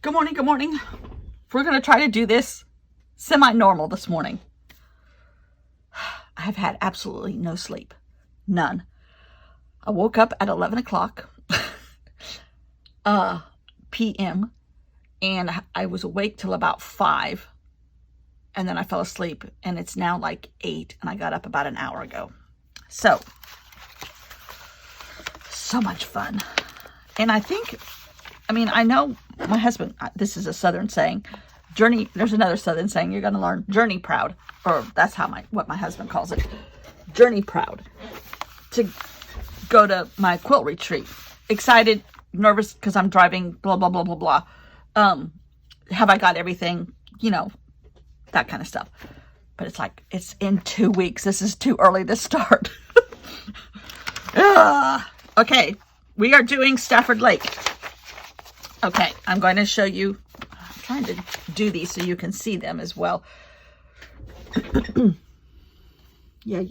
Good morning, good morning. We're going to try to do this semi-normal this morning. I have had absolutely no sleep. None. I woke up at 11 o'clock p.m. and I was awake till about 5. And then I fell asleep and it's now like 8 and I got up about an hour ago. So much fun. And I know my husband, this is a Southern saying, there's another Southern saying you're going to learn, journey proud, or that's what my husband calls it, journey proud, to go to my quilt retreat. Excited, nervous because I'm driving, blah, blah, blah, blah, blah. Have I got everything, that kind of stuff. But it's like, it's in 2 weeks. This is too early to start. Okay, we are doing Stafford Lake. Okay, I'm going to show you. I'm trying to do these so you can see them as well. Yeah,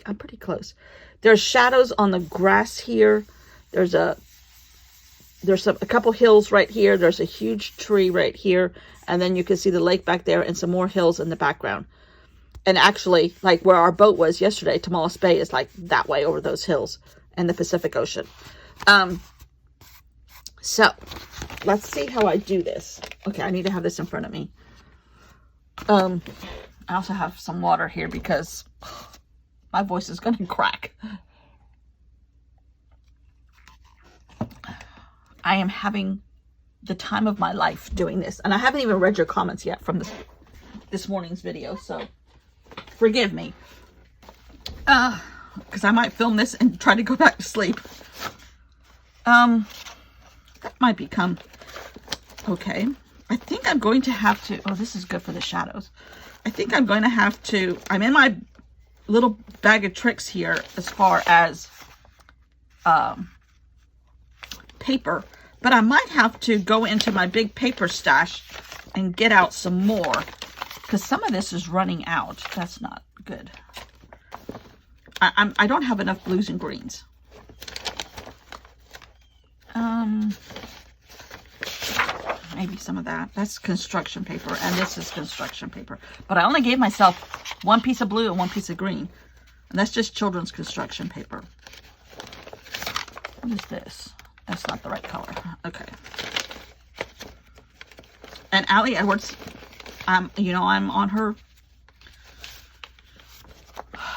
I'm pretty close. There's shadows on the grass here. There's a couple hills right here. There's a huge tree right here. And then you can see the lake back there and some more hills in the background. And actually, like where our boat was yesterday, Tamales Bay is like that way over those hills and the Pacific Ocean. So let's see how I do this. Okay, I need to have this in front of me. I also have some water here because my voice is going to crack. I am having the time of my life doing this. And I haven't even read your comments yet from this morning's video. So forgive me. Because I might film this and try to go back to sleep. That might become okay. I think I'm going to have to, oh, this is good for the shadows. I think I'm going to have to, I'm in my little bag of tricks here as far as paper, but I might have to go into my big paper stash and get out some more because some of this is running out. That's not good. I don't have enough blues and greens. Maybe some of that. That's construction paper, and this is construction paper. But I only gave myself one piece of blue and one piece of green. And that's just children's construction paper. What is this? That's not the right color. Okay. And Allie Edwards, I'm on her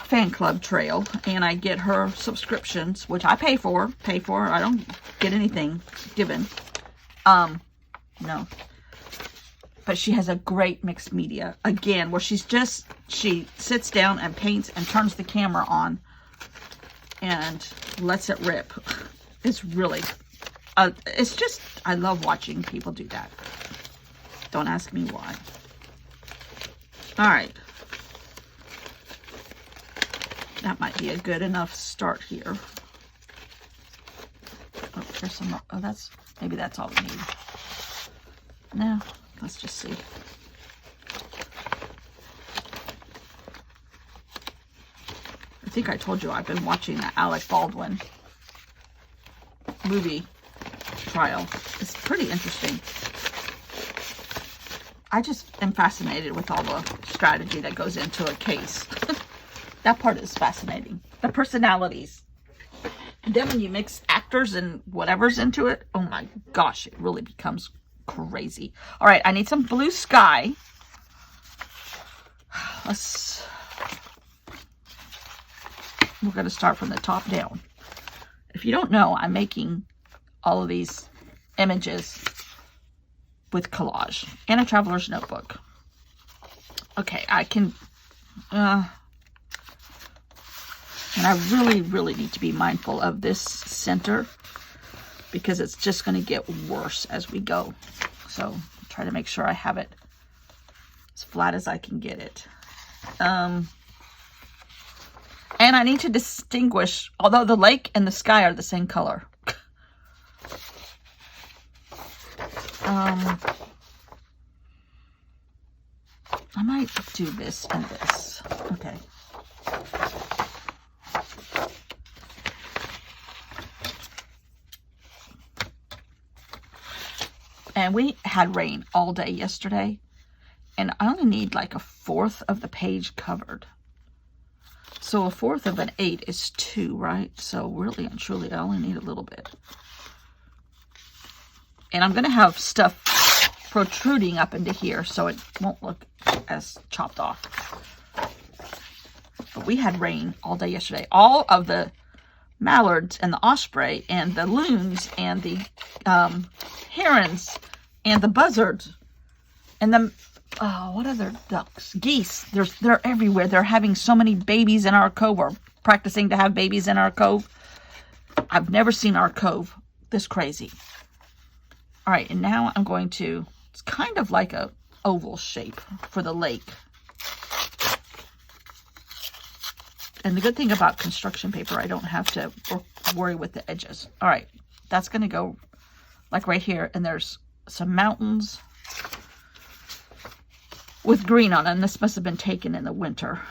fan club trail, and I get her subscriptions, which I pay for. I don't get anything given. No. But she has a great mixed media, again, where she sits down and paints and turns the camera on and lets it rip. It's really, it's just, I love watching people do that. Don't ask me why. All right. That might be a good enough start here. Oh, there's some more. Oh, maybe that's all we need. No, let's just see. I think I told you I've been watching the Alec Baldwin movie trial. It's pretty interesting. I just am fascinated with all the strategy that goes into a case. That part is fascinating. The personalities. And then when you mix actors and whatever's into it, oh my gosh, it really becomes crazy. All right, I need some blue sky. We're going to start from the top down. If you don't know, I'm making all of these images with collage and a traveler's notebook. Okay, I can... and I really, really need to be mindful of this center because it's just going to get worse as we go. So try to make sure I have it as flat as I can get it. And I need to distinguish, although the lake and the sky are the same color. I might do this and this. Okay. And we had rain all day yesterday, and I only need like a fourth of the page covered. So a fourth of an 8 is 2, right? So really and truly, I only need a little bit. And I'm going to have stuff protruding up into here so it won't look as chopped off. But we had rain all day yesterday. All of the mallards and the osprey and the loons and the herons and the buzzards and the what other ducks? Geese. They're everywhere. They're having so many babies in our cove, or practicing to have babies in our cove. I've never seen our cove this crazy. All right, and now I'm going to, it's kind of like a oval shape for the lake. And the good thing about construction paper, I don't have to worry with the edges. All right, that's going to go like right here, and there's some mountains with green on it, and this must have been taken in the winter.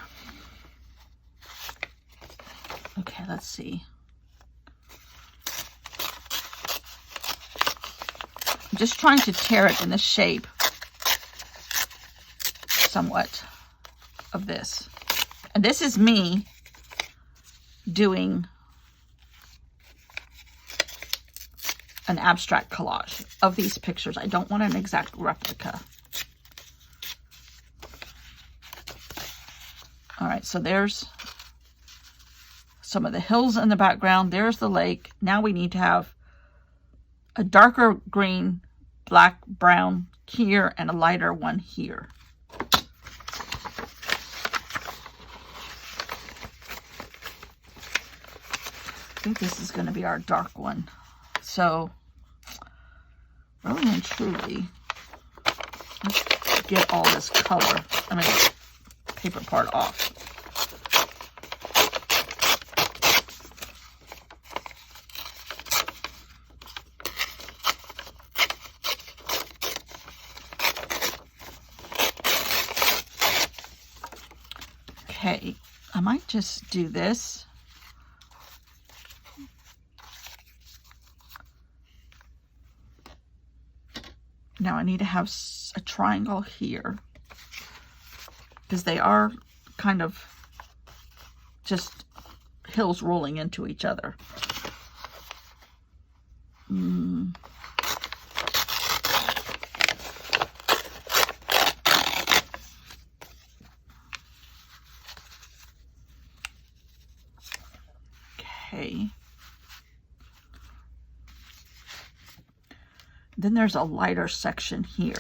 Okay, let's see. I'm just trying to tear it in the shape somewhat of this. And this is me doing an abstract collage of these pictures. I don't want an exact replica. All right, so there's some of the hills in the background. There's the lake. Now we need to have a darker green, black, brown here, and a lighter one here. I think this is going to be our dark one. So, really and truly, let's get all this color, paper part off. Okay, I might just do this. Now I need to have a triangle here, because they are kind of just hills rolling into each other. Okay. Then there's a lighter section here.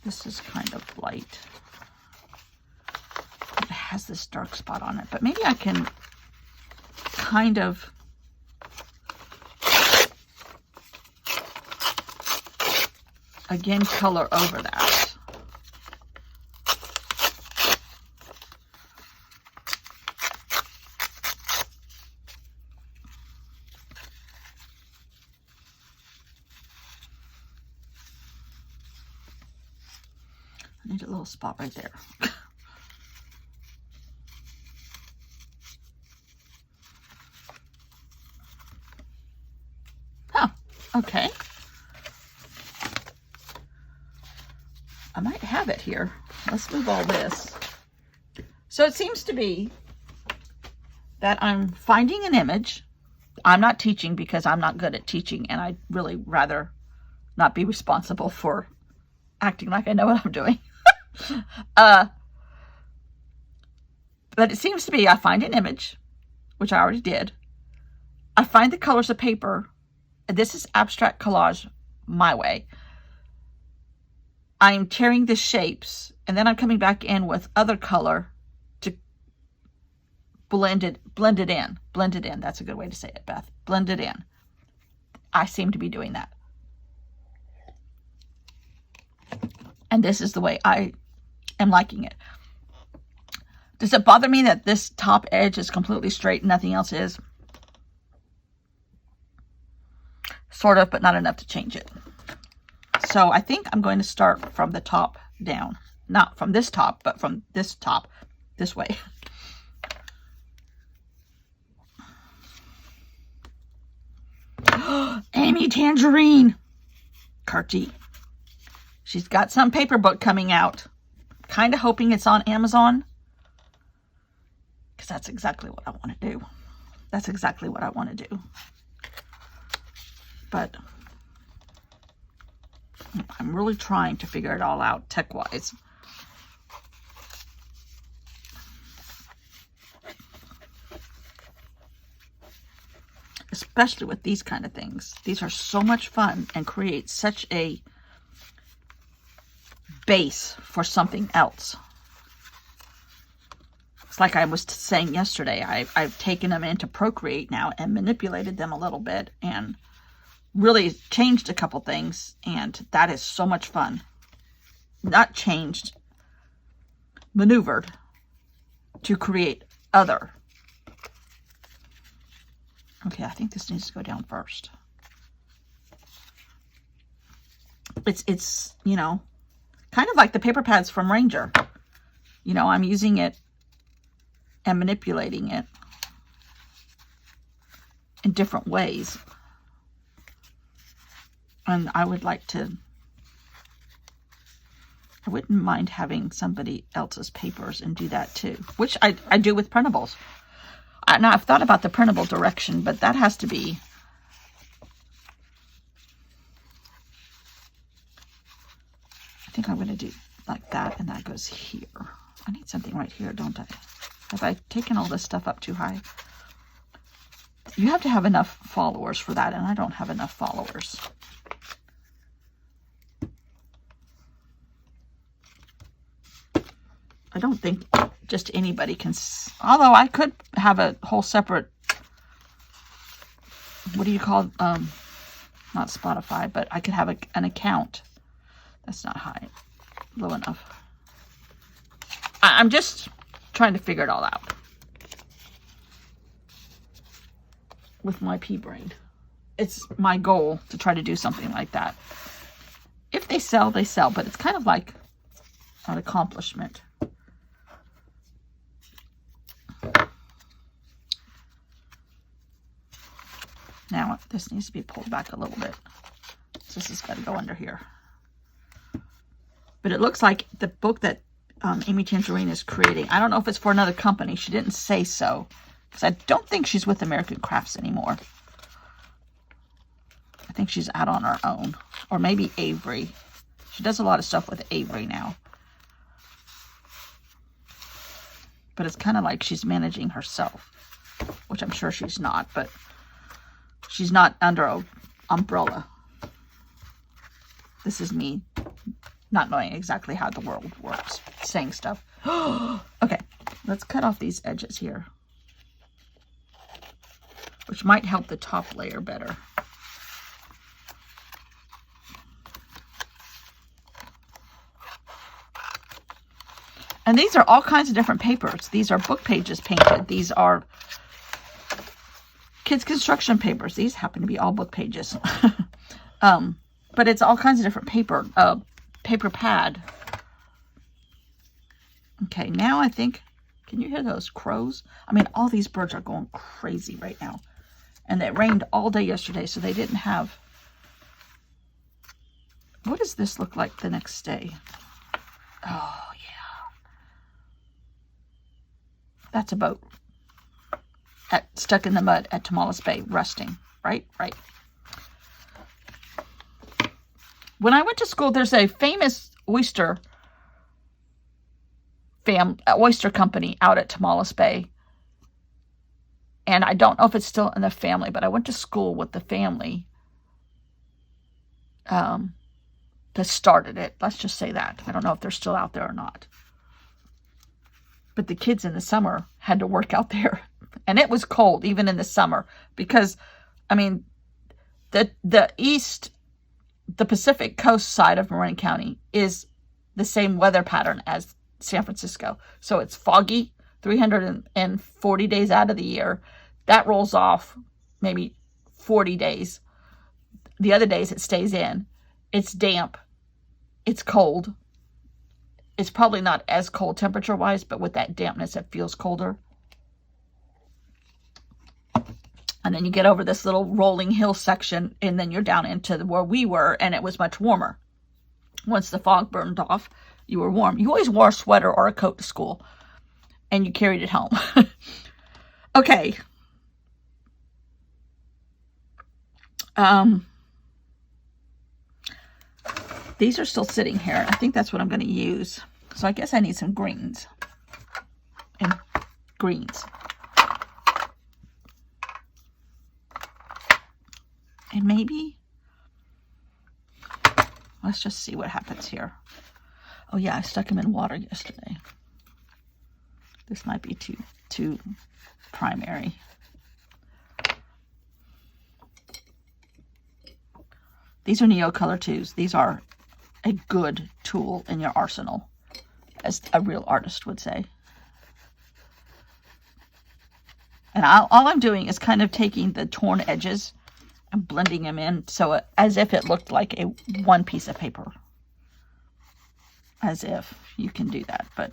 This is kind of light. It has this dark spot on it, but maybe I can kind of again color over that. I need a little spot right there. Oh, okay. I might have it here. Let's move all this. So it seems to be that I'm finding an image. I'm not teaching because I'm not good at teaching, and I'd really rather not be responsible for acting like I know what I'm doing. But it seems to be I find an image, which I already did. I find the colors of paper. This is abstract collage my way. I'm tearing the shapes, and then I'm coming back in with other color to blend it in. Blend it in. That's a good way to say it, Beth. Blend it in. I seem to be doing that. And this is the way I am liking it. Does it bother me that this top edge is completely straight and nothing else is? Sort of, but not enough to change it. So I think I'm going to start from the top down. Not from this top, but from this top, this way. Amy Tangerine. Carty. She's got some paper book coming out. Kind of hoping it's on Amazon. Because that's exactly what I want to do. That's exactly what I want to do. But I'm really trying to figure it all out tech-wise. Especially with these kind of things. These are so much fun and create such a base for something else. It's like I was saying yesterday, I've taken them into Procreate now and manipulated them a little bit and really changed a couple things, and that is so much fun. Not changed, maneuvered to create other. Okay, I think this needs to go down first. It's you know, kind of like the paper pads from Ranger. You know, I'm using it and manipulating it in different ways. And I would like to, I wouldn't mind having somebody else's papers and do that too, which I do with printables. Now, I've thought about the printable direction, but that has to be, I think I'm going to do like that, and that goes here. I need something right here, don't I? Have I taken all this stuff up too high? You have to have enough followers for that, and I don't have enough followers. I don't think just anybody can, although I could have a whole separate, what do you call, not Spotify, but I could have an account. That's not high, low enough. I'm just trying to figure it all out with my pea brain. It's my goal to try to do something like that. If they sell, they sell, but it's kind of like an accomplishment. Now, this needs to be pulled back a little bit. So this has got to go under here. But it looks like the book that Amy Tangerine is creating, I don't know if it's for another company. She didn't say so. Because I don't think she's with American Crafts anymore. I think she's out on her own. Or maybe Avery. She does a lot of stuff with Avery now. But it's kind of like she's managing herself. Which I'm sure she's not, but she's not under an umbrella. This is me not knowing exactly how the world works. Saying stuff. Okay, let's cut off these edges here. Which might help the top layer better. And these are all kinds of different papers. These are book pages painted. These are kids' construction papers. These happen to be all book pages. But it's all kinds of different paper. Paper pad. Okay, now I think, can you hear those crows? I mean, all these birds are going crazy right now. And it rained all day yesterday, so they didn't have... What does this look like the next day? Oh, yeah. That's a boat. Stuck in the mud at Tomales Bay, rusting. Right? Right. When I went to school, there's a famous oyster company out at Tomales Bay. And I don't know if it's still in the family, but I went to school with the family that started it. Let's just say that. I don't know if they're still out there or not. But the kids in the summer had to work out there. And it was cold, even in the summer. Because, I mean, the Pacific coast side of Marin County is the same weather pattern as San Francisco. So it's foggy 340 days out of the year. That rolls off maybe 40 days. The other days it stays in. It's damp. It's cold. It's probably not as cold temperature-wise, but with that dampness, it feels colder. And then you get over this little rolling hill section, and then you're down into where we were, and it was much warmer. Once the fog burned off, you were warm. You always wore a sweater or a coat to school, and you carried it home. Okay. These are still sitting here. I think that's what I'm going to use. So I guess I need some greens. And greens. And maybe, let's just see what happens here. Oh yeah, I stuck them in water yesterday. This might be too primary. These are Neocolor 2s. These are a good tool in your arsenal, as a real artist would say. And all I'm doing is kind of taking the torn edges and blending them in so as if it looked like one piece of paper. As if you can do that, but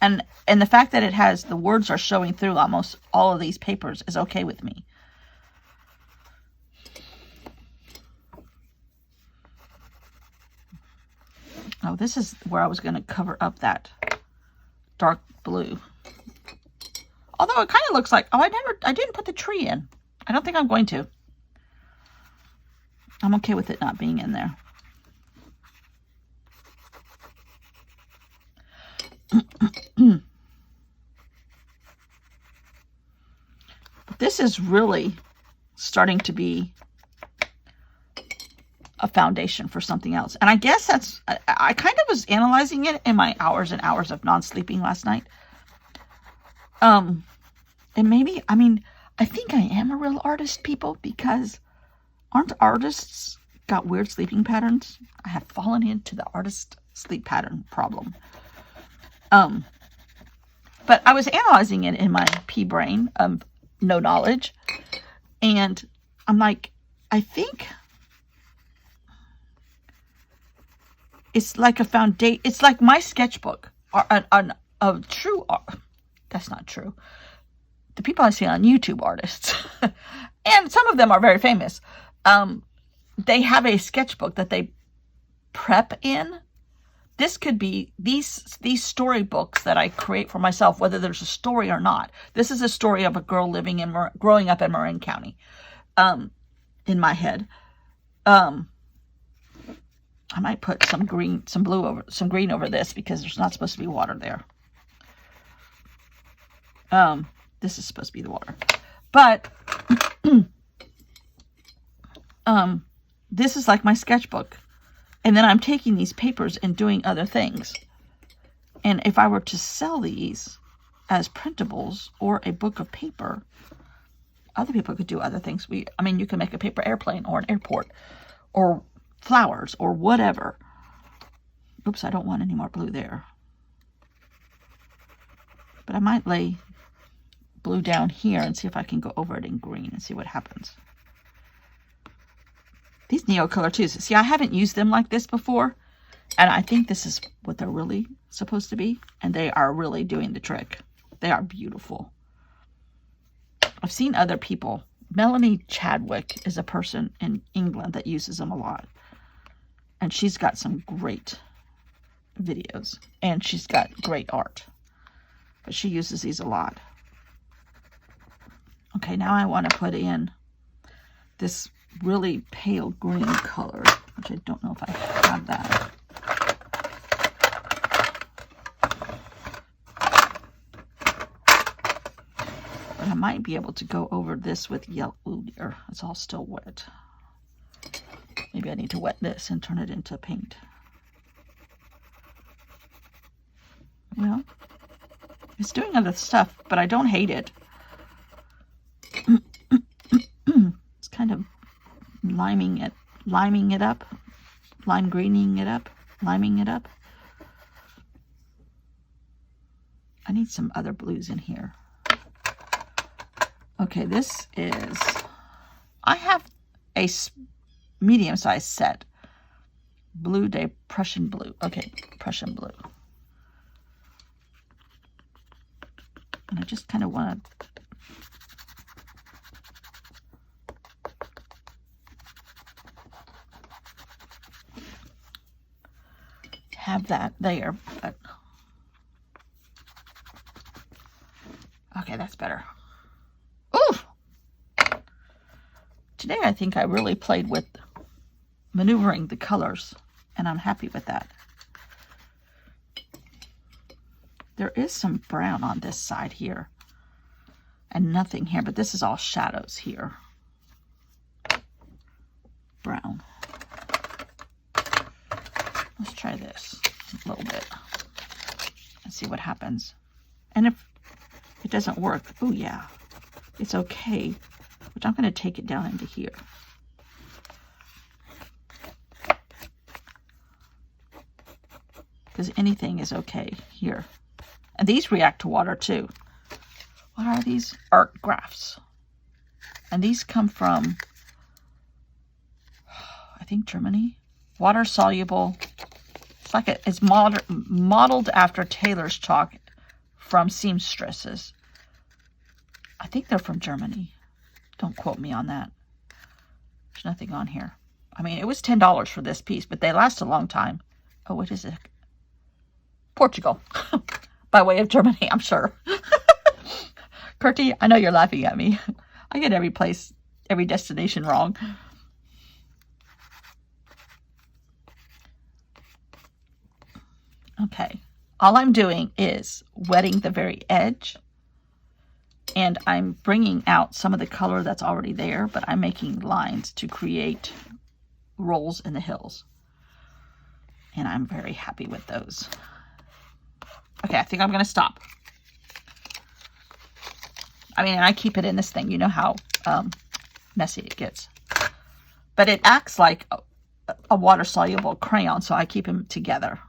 and the fact that it has the words are showing through almost all of these papers is okay with me. Oh, this is where I was going to cover up that dark blue. Although it kind of looks like, I didn't put the tree in. I don't think I'm going to. I'm okay with it not being in there. But this is really starting to be a foundation for something else. And I guess that's, I kind of was analyzing it in my hours and hours of non-sleeping last night. And maybe, I mean, I think I am a real artist, people, because aren't artists got weird sleeping patterns? I have fallen into the artist sleep pattern problem. But I was analyzing it in my pea brain of no knowledge. And I'm like, I think it's like a foundation. It's like my sketchbook of true art. That's not true. The people I see on YouTube, artists, and some of them are very famous, they have a sketchbook that they prep in. This could be these storybooks that I create for myself, whether there's a story or not. This is a story of a girl growing up in Marin County, in my head. I might put some green over this because there's not supposed to be water there. This is supposed to be the water, but this is like my sketchbook. And then I'm taking these papers and doing other things. And if I were to sell these as printables or a book of paper, other people could do other things. I mean, you can make a paper airplane or an airport or flowers or whatever. Oops, I don't want any more blue there. But I might lay blue down here and see if I can go over it in green and see what happens. These Neocolor 2s, see, I haven't used them like this before, and I think this is what they're really supposed to be, and they are really doing the trick. They are beautiful. I've seen other people. Melanie Chadwick is a person in England that uses them a lot, and she's got some great videos, and she's got great art, but she uses these a lot. Okay, now I want to put in this really pale green color, which I don't know if I have that. But I might be able to go over this with yellow. Ooh, dear, it's all still wet. Maybe I need to wet this and turn it into paint. Well, it's doing other stuff, but I don't hate it. It's kind of liming it up, lime greening it up, liming it up. I need some other blues in here. Okay, this is, I have a medium-sized set. Blue Day, Prussian blue. Okay, Prussian blue. And I just kind of want to have that there, but okay, that's better. Ooh! Today I think I really played with maneuvering the colors, and I'm happy with that. There is some brown on this side here, and nothing here, but this is all shadows here. Brown. Let's try this a little bit and see what happens. And if it doesn't work, oh yeah, it's okay, which I'm going to take it down into here. Because anything is okay here. And these react to water too. What are these? Art graphs. And these come from, I think, Germany. Water soluble. It's like it's modeled after tailor's chalk from seamstresses. I think they're from Germany. Don't quote me on that. There's nothing on here. I mean, it was $10 for this piece, but they last a long time. Oh, what is it? Portugal. By way of Germany, I'm sure. Kurtie, I know you're laughing at me. I get every place, every destination wrong. Okay. All I'm doing is wetting the very edge. And I'm bringing out some of the color that's already there, but I'm making lines to create rolls in the hills. And I'm very happy with those. Okay, I think I'm going to stop. I mean, and I keep it in this thing. You know how messy it gets. But it acts like a water-soluble crayon, so I keep them together.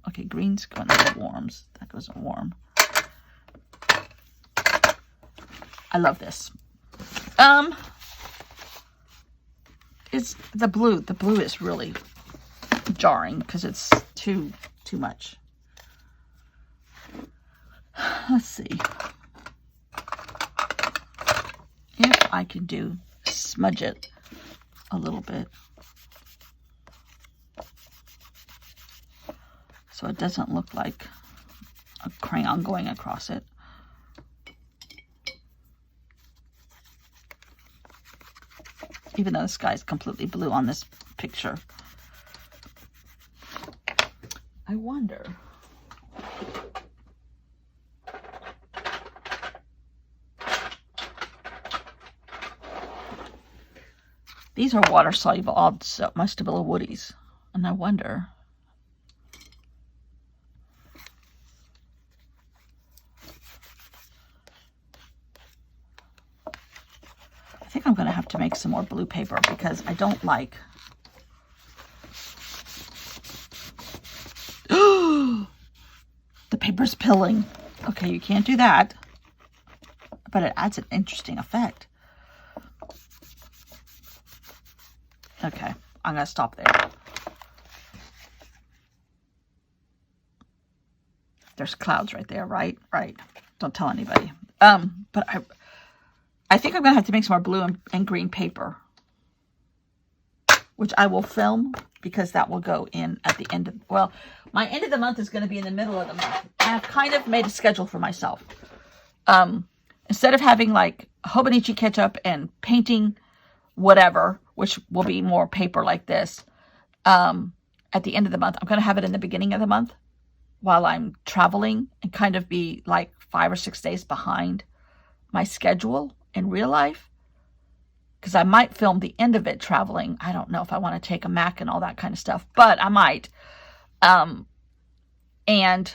Okay, green's going to the warms. That goes in warm. I love this. It's the blue. The blue is really jarring because it's too much. Let's see if I can smudge it a little bit so it doesn't look like a crayon going across it. Even though the sky is completely blue on this picture. I wonder. These are water-soluble, also must have been woodies. And I wonder. I think I'm going to have to make some more blue paper because I don't like. The paper's pilling. Okay, you can't do that. But it adds an interesting effect. Okay, I'm going to stop there. There's clouds right there, right? Right. Don't tell anybody. But I think I'm going to have to make some more blue and green paper, which I will film because that will go in at the end of, well, my end of the month is going to be in the middle of the month. I've kind of made a schedule for myself. Instead of having like Hobonichi ketchup and painting whatever, which will be more paper like this, at the end of the month, I'm going to have it in the beginning of the month while I'm traveling and kind of be like 5 or 6 days behind my schedule in real life. Because I might film the end of it traveling. I don't know if I want to take a Mac and all that kind of stuff, but I might. And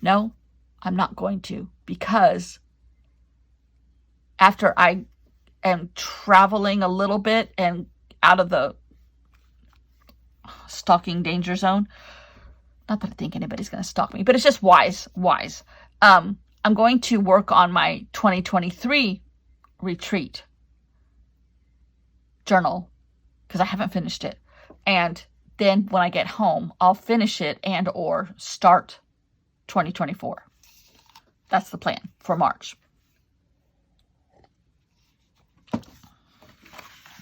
no, I'm not going to, because after I am traveling a little bit and out of the stalking danger zone, not that I think anybody's going to stalk me, but it's just wise. I'm going to work on my 2023 retreat journal because I haven't finished it. And then when I get home, I'll finish it and or start 2024. That's the plan for March.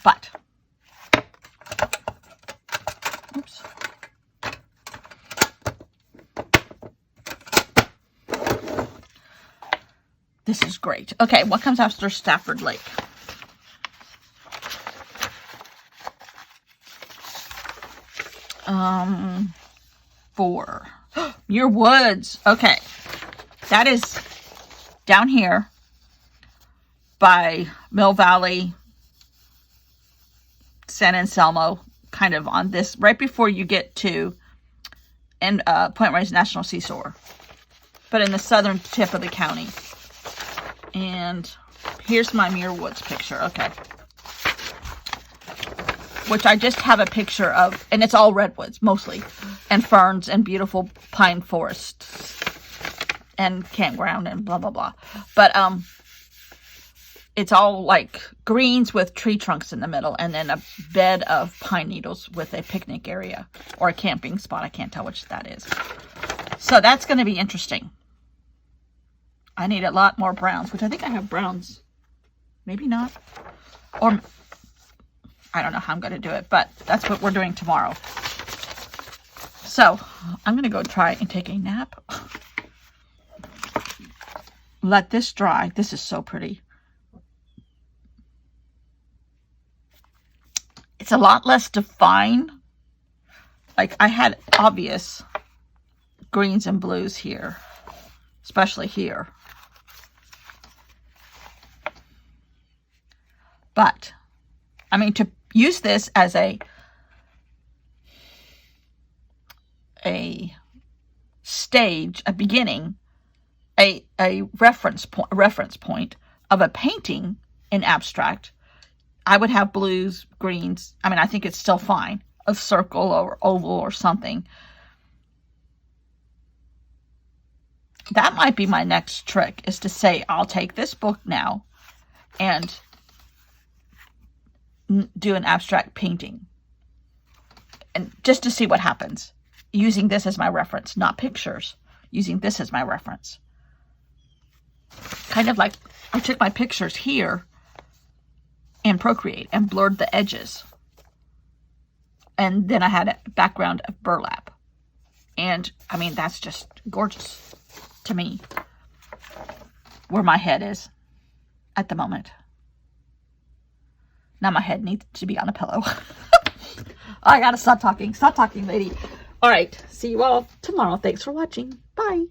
But, oops. This is great. Okay, what comes after Stafford Lake? Four. Muir Woods. Okay. That is down here by Mill Valley, San Anselmo, kind of on this, right before you get to Point Reyes National Seashore, but in the southern tip of the county. And here's my Muir Woods picture. Okay. Which I just have a picture of, and it's all redwoods mostly, and ferns and beautiful pine forests and campground and blah blah blah. But it's all like greens with tree trunks in the middle, and then a bed of pine needles with a picnic area or a camping spot. I can't tell which that is. So that's going to be interesting. I need a lot more browns, which I think I have browns. Maybe not. Or I don't know how I'm going to do it, but that's what we're doing tomorrow. So I'm going to go try and take a nap. Let this dry. This is so pretty. It's a lot less defined. Like I had obvious greens and blues here, especially here. But, I mean, to use this as a stage, a beginning, a reference point of a painting in abstract, I would have blues, greens. I mean, I think it's still fine. A circle or oval or something. That might be my next trick, is to say, I'll take this book now and do an abstract painting. And just to see what happens. Using this as my reference, not pictures. Using this as my reference. Kind of like I took my pictures here in Procreate and blurred the edges. And then I had a background of burlap. And, I mean, that's just gorgeous to me. Where my head is at the moment. Now my head needs to be on a pillow. I gotta stop talking. Stop talking, lady. All right. See you all tomorrow. Thanks for watching. Bye.